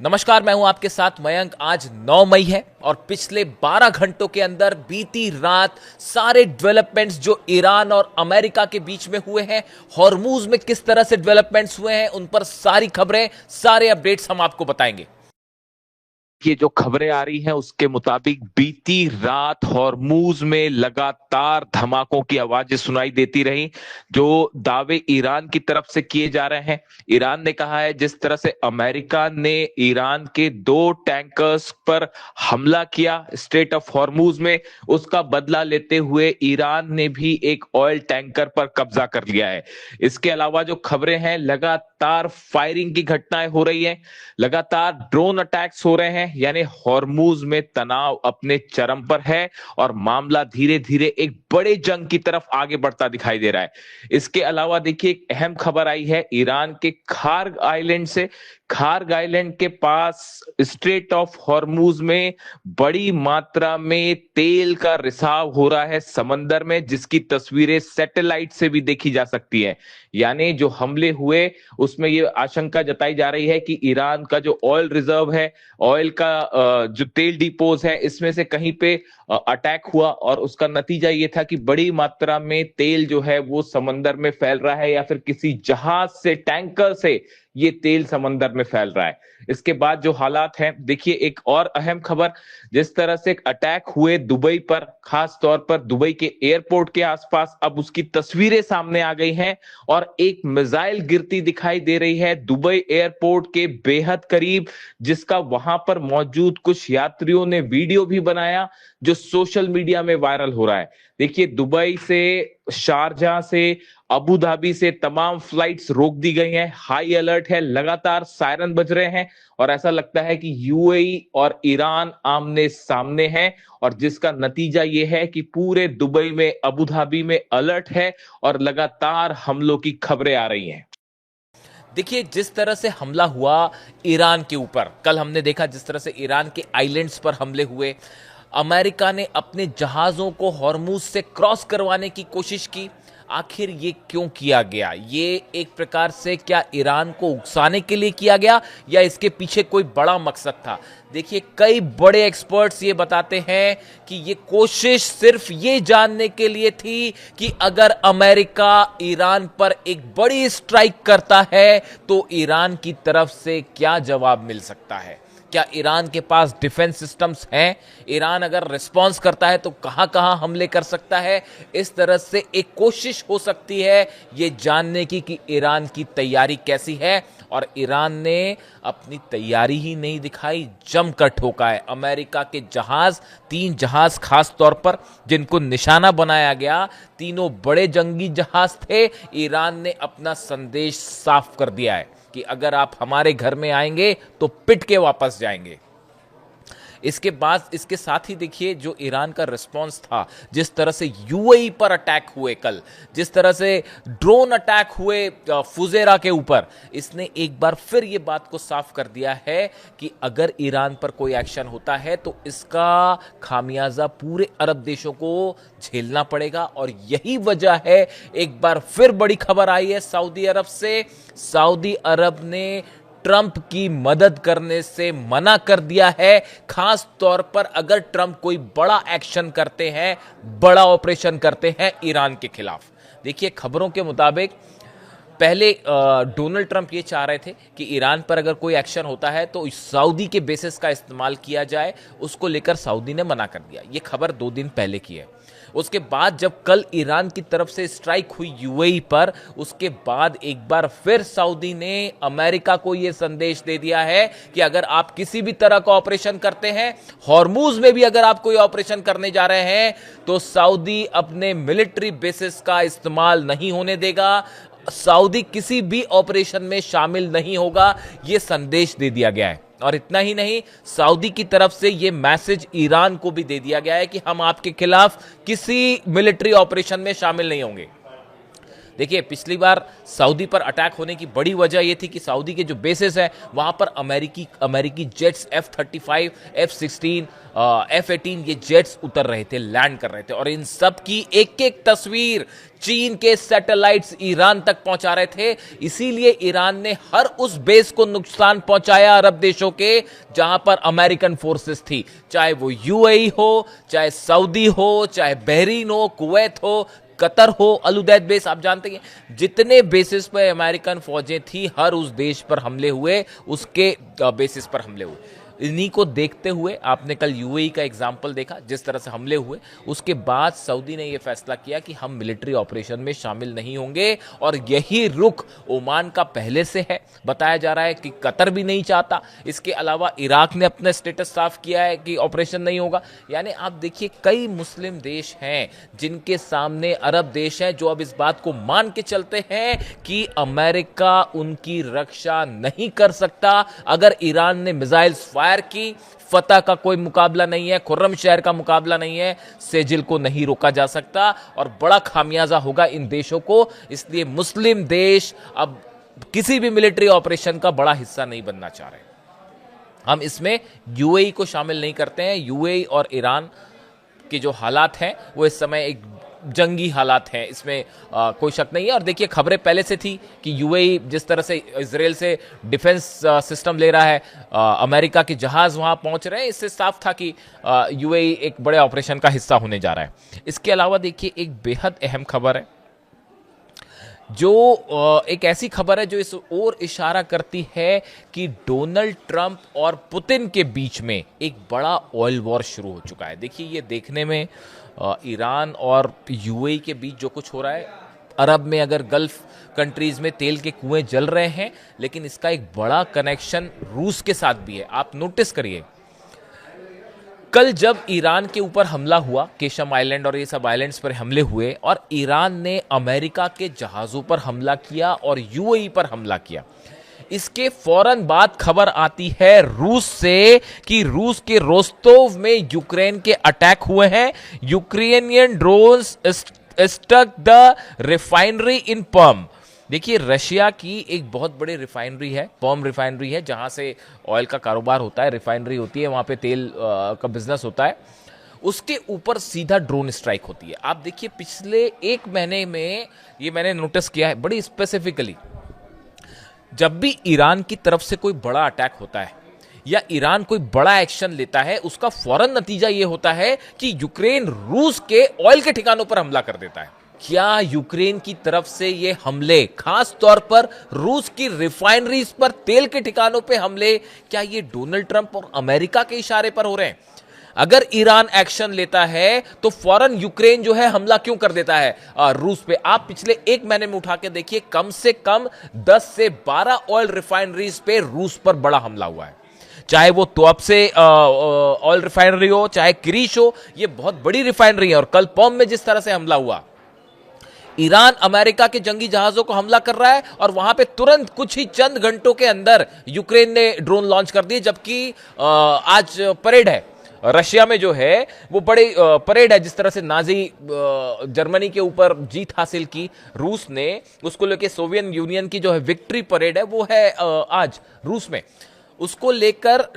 नमस्कार, मैं हूं आपके साथ मयंक। आज 9 मई है और पिछले 12 घंटों के अंदर बीती रात सारे डेवलपमेंट्स जो ईरान और अमेरिका के बीच में हुए हैं, हॉर्मूज में किस तरह से डेवलपमेंट्स हुए हैं, उन पर सारी खबरें, सारे अपडेट्स हम आपको बताएंगे। ये जो खबरें आ रही हैं उसके मुताबिक बीती रात हॉर्मूज में लगातार धमाकों की आवाजें सुनाई देती रही। जो दावे ईरान की तरफ से किए जा रहे हैं, ईरान ने कहा है जिस तरह से अमेरिका ने ईरान के 2 टैंकर्स पर हमला किया स्ट्रेट ऑफ हॉर्मूज में, उसका बदला लेते हुए ईरान ने भी एक ऑयल टैंकर पर कब्जा कर लिया है। इसके अलावा जो खबरें हैं, लगातार फायरिंग की घटनाएं हो रही हैं, लगातार ड्रोन अटैक्स हो रहे हैं, यानी हॉर्मूज में तनाव अपने चरम पर है और मामला धीरे धीरे एक बड़े जंग की तरफ आगे बढ़ता दिखाई दे रहा है। इसके अलावा देखिए, एक अहम खबर आई है ईरान के खार्ग आइलैंड से। खार्ग आइलैंड के पास स्ट्रेट ऑफ हॉर्मूज में बड़ी मात्रा में तेल का रिसाव हो रहा है समंदर में, जिसकी तस्वीरें सैटेलाइट से भी देखी जा सकती है। यानी जो हमले हुए उसमें ये आशंका जताई जा रही है कि ईरान का जो ऑयल रिजर्व है, ऑयल का जो तेल डिपोज है, इसमें से कहीं पे अटैक हुआ और उसका नतीजा ये था कि बड़ी मात्रा में तेल जो है वो समंदर में फैल रहा है, या फिर किसी जहाज से, टैंकर से ये तेल समंदर में फैल रहा है। इसके बाद जो हालात हैं, देखिए एक और अहम खबर, जिस तरह से एक अटैक हुए दुबई पर, खास तौर पर दुबई के एयरपोर्ट के आसपास, अब उसकी तस्वीरें सामने आ गई हैं और एक मिसाइल गिरती दिखाई दे रही है दुबई एयरपोर्ट के बेहद करीब, जिसका वहां पर मौजूद कुछ यात्रियों ने वीडियो भी बनाया जो सोशल मीडिया में वायरल हो रहा है। देखिए, दुबई से, शारजाह से, अबू धाबी से तमाम फ्लाइट्स रोक दी गई हैं, हाई अलर्ट है, लगातार सायरन बज रहे हैं और ऐसा लगता है कि यूएई और ईरान आमने सामने हैं, और जिसका नतीजा यह है कि पूरे दुबई में, अबू धाबी में अलर्ट है और लगातार हमलों की खबरें आ रही हैं। देखिए, जिस तरह से हमला हुआ ईरान के ऊपर, कल हमने देखा जिस तरह से ईरान के आइलैंड्स पर हमले हुए, अमेरिका ने अपने जहाज़ों को हॉर्मूज से क्रॉस करवाने की कोशिश की। आखिर ये क्यों किया गया? ये एक प्रकार से क्या ईरान को उकसाने के लिए किया गया या इसके पीछे कोई बड़ा मकसद था? देखिए, कई बड़े एक्सपर्ट्स ये बताते हैं कि ये कोशिश सिर्फ ये जानने के लिए थी कि अगर अमेरिका ईरान पर एक बड़ी स्ट्राइक करता है तो ईरान की तरफ से क्या जवाब मिल सकता है। क्या ईरान के पास डिफेंस सिस्टम्स हैं? ईरान अगर रिस्पॉन्स करता है तो कहां कहां हमले कर सकता है? इस तरह से एक कोशिश हो सकती है ये जानने की कि ईरान की तैयारी कैसी है। और ईरान ने अपनी तैयारी ही नहीं दिखाई, जमकर ठोका है। अमेरिका के जहाज, 3 जहाज खास तौर पर जिनको निशाना बनाया गया, तीनों बड़े जंगी जहाज थे। ईरान ने अपना संदेश साफ कर दिया है कि अगर आप हमारे घर में आएंगे तो पिट के वापस जाएंगे। इसके बाद, इसके साथ ही देखिए जो ईरान का रिस्पांस था, जिस तरह से यूएई पर अटैक हुए कल, जिस तरह से ड्रोन अटैक हुए फुजेरा के ऊपर, इसने एक बार फिर ये बात को साफ कर दिया है कि अगर ईरान पर कोई एक्शन होता है तो इसका खामियाजा पूरे अरब देशों को झेलना पड़ेगा। और यही वजह है, एक बार फिर बड़ी खबर आई है सऊदी अरब से। सऊदी अरब ने ट्रंप की मदद करने से मना कर दिया है, खास तौर पर अगर ट्रंप कोई बड़ा एक्शन करते हैं, बड़ा ऑपरेशन करते हैं ईरान के खिलाफ। देखिए, खबरों के मुताबिक पहले डोनाल्ड ट्रंप ये चाह रहे थे कि ईरान पर अगर कोई एक्शन होता है तो सऊदी के बेसिस का इस्तेमाल किया जाए, उसको लेकर सऊदी ने मना कर दिया। ये खबर 2 दिन पहले की है। उसके बाद जब कल ईरान की तरफ से स्ट्राइक हुई यूएई पर, उसके बाद एक बार फिर सऊदी ने अमेरिका को यह संदेश दे दिया है कि अगर आप किसी भी तरह का ऑपरेशन करते हैं, हॉर्मूज में भी अगर आप कोई ऑपरेशन करने जा रहे हैं, तो सऊदी अपने मिलिट्री बेसिस का इस्तेमाल नहीं होने देगा, सऊदी किसी भी ऑपरेशन में शामिल नहीं होगा। यह संदेश दे दिया गया है। और इतना ही नहीं, सऊदी की तरफ से यह मैसेज ईरान को भी दे दिया गया है कि हम आपके खिलाफ किसी मिलिट्री ऑपरेशन में शामिल नहीं होंगे। देखिए पिछली बार सऊदी पर अटैक होने की बड़ी वजह यह थी कि सऊदी के जो बेसिस है वहां पर अमेरिकी जेट्स F-35, F-16, F-18 ये जेट्स उतर रहे थे, लैंड कर रहे थे, और इन सब की एक एक तस्वीर चीन के सैटेलाइट्स ईरान तक पहुंचा रहे थे। इसीलिए ईरान ने हर उस बेस को नुकसान पहुंचाया अरब देशों के जहां पर अमेरिकन फोर्सेस थी, चाहे वो यूएई हो, चाहे सऊदी हो, चाहे बहरीन हो, कुवैत हो, कतर हो, अलुदैद बेस, आप जानते हैं जितने बेसिस पर अमेरिकन फौजें थी हर उस देश पर हमले हुए, उसके बेसिस पर हमले हुए। इन्हीं को देखते हुए आपने कल यूएई का एग्जाम्पल देखा, जिस तरह से हमले हुए, उसके बाद सऊदी ने यह फैसला किया कि हम मिलिट्री ऑपरेशन में शामिल नहीं होंगे, और यही रुख ओमान का पहले से है। बताया जा रहा है कि कतर भी नहीं चाहता। इसके अलावा इराक ने अपना स्टेटस साफ किया है कि ऑपरेशन नहीं होगा। यानी आप देखिए कई मुस्लिम देश हैं जिनके सामने अरब देश हैं जो अब इस बात को मान के चलते हैं कि अमेरिका उनकी रक्षा नहीं कर सकता। अगर ईरान ने मिसाइल्स फायर की, फतह का कोई मुकाबला नहीं है, खुर्रम शहर का मुकाबला नहीं है, सेजिल को नहीं रोका जा सकता, और बड़ा खामियाजा होगा इन देशों को। इसलिए मुस्लिम देश अब किसी भी मिलिट्री ऑपरेशन का बड़ा हिस्सा नहीं बनना चाह रहे। हम इसमें यूएई को शामिल नहीं करते हैं। यूएई और ईरान के जो हालात हैं वो इस समय एक जंगी हालात हैं, इसमें कोई शक नहीं है। और देखिए खबरें पहले से थी कि यूएई जिस तरह से इजराइल से डिफेंस सिस्टम ले रहा है, अमेरिका के जहाज वहां पहुंच रहे हैं, इससे साफ था कि यूएई एक बड़े ऑपरेशन का हिस्सा होने जा रहा है। इसके अलावा देखिए एक बेहद अहम खबर है, जो एक ऐसी खबर है जो इस ओर इशारा करती है कि डोनाल्ड ट्रंप और पुतिन के बीच में एक बड़ा ऑयल वॉर शुरू हो चुका है। देखिए ये देखने में ईरान और यूएई के बीच जो कुछ हो रहा है, अरब में अगर गल्फ कंट्रीज में तेल के कुएं जल रहे हैं, लेकिन इसका एक बड़ा कनेक्शन रूस के साथ भी है। आप नोटिस करिए, कल जब ईरान के ऊपर हमला हुआ, केशम आइलैंड और ये सब आइलैंड्स पर हमले हुए, और ईरान ने अमेरिका के जहाजों पर हमला किया और यूएई पर हमला किया, इसके फौरन बाद खबर आती है रूस से कि रूस के रोस्तोव में यूक्रेन के अटैक हुए हैं। Ukrainian drones struck the refinery in Perm. देखिए रशिया की एक बहुत बड़ी रिफाइनरी है, पर्म रिफाइनरी है, जहां से ऑयल का कारोबार होता है, रिफाइनरी होती है, वहां पे तेल का बिजनेस होता है, उसके ऊपर सीधा ड्रोन स्ट्राइक होती है। आप देखिए पिछले एक महीने में ये मैंने नोटिस किया है बड़ी स्पेसिफिकली, जब भी ईरान की तरफ से कोई बड़ा अटैक होता है या ईरान कोई बड़ा एक्शन लेता है, उसका फौरन नतीजा यह होता है कि यूक्रेन रूस के ऑयल के ठिकानों पर हमला कर देता है। क्या यूक्रेन की तरफ से ये हमले, खास तौर पर रूस की रिफाइनरीज पर तेल के ठिकानों पे हमले, क्या ये डोनाल्ड ट्रंप और अमेरिका के इशारे पर हो रहे हैं? अगर ईरान एक्शन लेता है तो फौरन यूक्रेन जो है हमला क्यों कर देता है रूस पे? आप पिछले एक महीने में उठा के देखिए, कम से कम 10 से 12 ऑयल रिफाइनरीज पे रूस पर बड़ा हमला हुआ है। चाहे वो तोप से ऑयल रिफाइनरी हो, चाहे क्रीश हो, ये बहुत बड़ी रिफाइनरी है। और कल पर्म में जिस तरह से हमला हुआ, ईरान अमेरिका के जंगी जहाजों को हमला कर रहा है और वहां पे तुरंत कुछ ही चंद घंटों के अंदर यूक्रेन ने ड्रोन लॉन्च कर दिए। जबकि आज परेड है रशिया में, जो है वो बड़ी परेड है, जिस तरह से नाजी जर्मनी के ऊपर जीत हासिल की रूस ने, उसको लेकर सोवियत यूनियन की जो है विक्ट्री परेड है वो है आज रूस में। उसको लेकर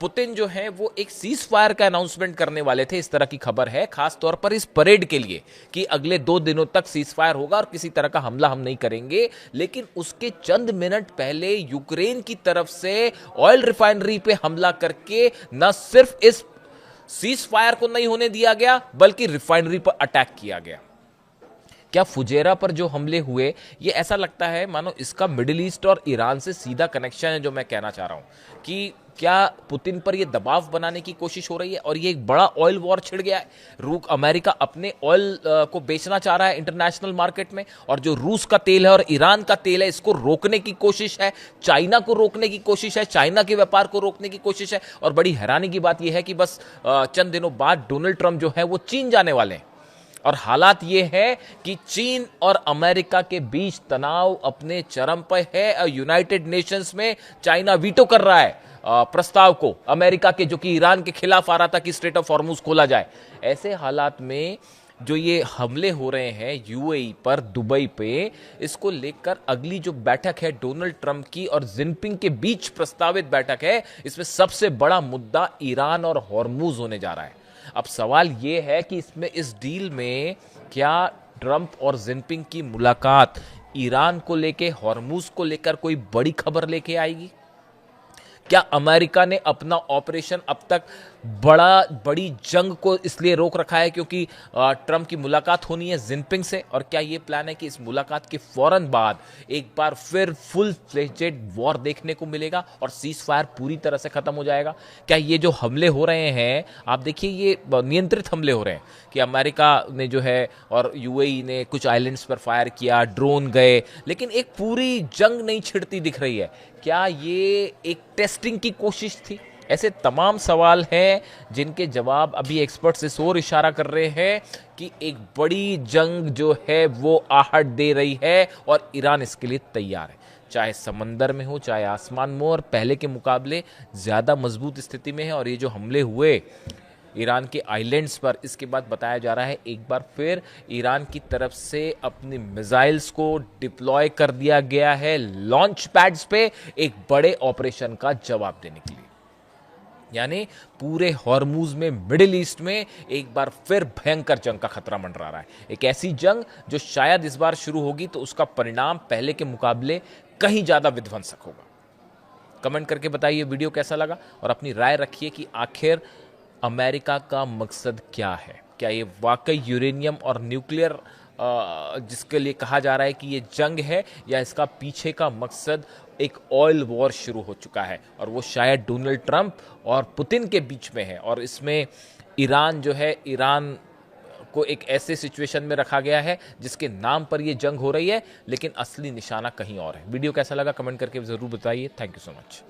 पुतिन जो है वो एक सीज फायर का अनाउंसमेंट करने वाले थे, इस तरह की खबर है, खास तौर पर इस परेड के लिए कि अगले 2 दिनों तक सीज फायर होगा और किसी तरह का हमला हम नहीं करेंगे। लेकिन उसके चंद मिनट पहले यूक्रेन की तरफ से ऑयल रिफाइनरी पे हमला करके न सिर्फ इस सीज फायर को नहीं होने दिया गया, बल्कि रिफाइनरी पर अटैक किया गया। क्या फुजेरा पर जो हमले हुए, ये ऐसा लगता है मानो इसका मिडिल ईस्ट और ईरान से सीधा कनेक्शन है। जो मैं कहना चाह रहा हूं कि क्या पुतिन पर यह दबाव बनाने की कोशिश हो रही है और ये एक बड़ा ऑयल वॉर छिड़ गया है। अमेरिका अपने ऑयल को बेचना चाह रहा है इंटरनेशनल मार्केट में, और जो रूस का तेल है और ईरान का तेल है, इसको रोकने की कोशिश है, चाइना को रोकने की कोशिश है, चाइना के व्यापार को रोकने की कोशिश है। और बड़ी हैरानी की बात यह है कि बस चंद दिनों बाद डोनाल्ड ट्रंप जो है वो चीन जाने वाले हैं, और हालात ये है कि चीन और अमेरिका के बीच तनाव अपने चरम पर है। यूनाइटेड नेशंस में चाइना वीटो कर रहा है प्रस्ताव को अमेरिका के, जो कि ईरान के खिलाफ आ रहा था कि स्ट्रेट ऑफ हॉर्मुज खोला जाए। ऐसे हालात में जो ये हमले हो रहे हैं यूएई पर, दुबई पे, इसको लेकर अगली जो बैठक है डोनाल्ड ट्रंप की और जिनपिंग के बीच प्रस्तावित बैठक है, इसमें सबसे बड़ा मुद्दा ईरान और हॉर्मूज होने जा रहा है। अब सवाल ये है कि इसमें, इस डील में क्या ट्रंप और जिनपिंग की मुलाकात ईरान को लेके, हॉर्मूज को लेकर कोई बड़ी खबर लेके आएगी? क्या अमेरिका ने अपना ऑपरेशन अब तक बड़ी जंग को इसलिए रोक रखा है क्योंकि ट्रंप की मुलाकात होनी है जिनपिंग से? और क्या ये प्लान है कि इस मुलाकात के फौरन बाद एक बार फिर फुल फ्लेजेड वॉर देखने को मिलेगा और सीज फायर पूरी तरह से खत्म हो जाएगा? क्या ये जो हमले हो रहे हैं, आप देखिए, ये नियंत्रित हमले हो रहे हैं कि अमेरिका ने जो है और यूएई ने कुछ आइलैंड्स पर फायर किया, ड्रोन गए, लेकिन एक पूरी जंग नहीं छिड़ती दिख रही है। क्या ये एक टेस्टिंग की कोशिश थी? ऐसे तमाम सवाल हैं जिनके जवाब अभी एक्सपर्ट्स इस ओर इशारा कर रहे हैं कि एक बड़ी जंग जो है वो आहट दे रही है और ईरान इसके लिए तैयार है, चाहे समंदर में हो चाहे आसमान में हो, और पहले के मुकाबले ज़्यादा मजबूत स्थिति में है। और ये जो हमले हुए ईरान के आइलैंड्स पर, इसके बाद बताया जा रहा है एक बार फिर ईरान की तरफ से अपनी मिसाइल्स को डिप्लॉय कर दिया गया है लॉन्च पैड्स पे, एक बड़े ऑपरेशन का जवाब देने के लिए। यानी पूरे हॉर्मूज में, मिडिल ईस्ट में एक बार फिर भयंकर जंग का खतरा मंडरा रहा है। एक ऐसी जंग जो शायद इस बार शुरू होगी तो उसका परिणाम पहले के मुकाबले कहीं ज्यादा विध्वंसक होगा। कमेंट करके बताइए वीडियो कैसा लगा और अपनी राय रखिए कि आखिर अमेरिका का मकसद क्या है। क्या ये वाकई यूरेनियम और न्यूक्लियर जिसके लिए कहा जा रहा है कि ये जंग है, या इसका पीछे का मकसद एक ऑयल वॉर शुरू हो चुका है और वो शायद डोनाल्ड ट्रंप और पुतिन के बीच में है, और इसमें ईरान जो है, ईरान को एक ऐसे सिचुएशन में रखा गया है जिसके नाम पर ये जंग हो रही है, लेकिन असली निशाना कहीं और है। वीडियो कैसा लगा कमेंट करके ज़रूर बताइए। Thank you so much.